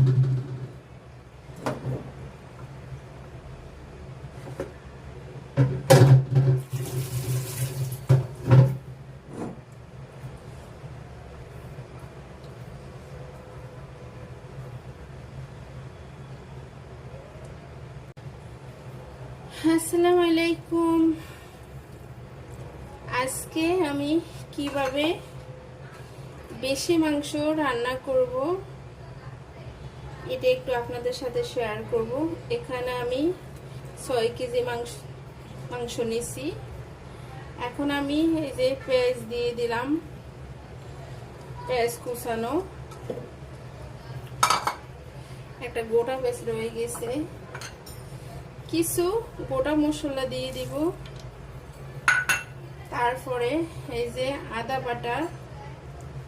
আসসালামু আলাইকুম। আজকে আমি কিভাবে বেশি মাংস রান্না করব এটা একটু আপনাদের সাথে শেয়ার করব। এখানে আমি 6 কেজি মাংস নিয়েছি। এখন আমি এই যে পেঁয়াজ দিয়ে দিলাম, পেঁয়াজ কুচানো, একটা গোটা পেঁয়াজ রয়ে গেছে। কিছু গোটা মশলা দিয়ে দিব, তারপরে এই যে আদা বাটা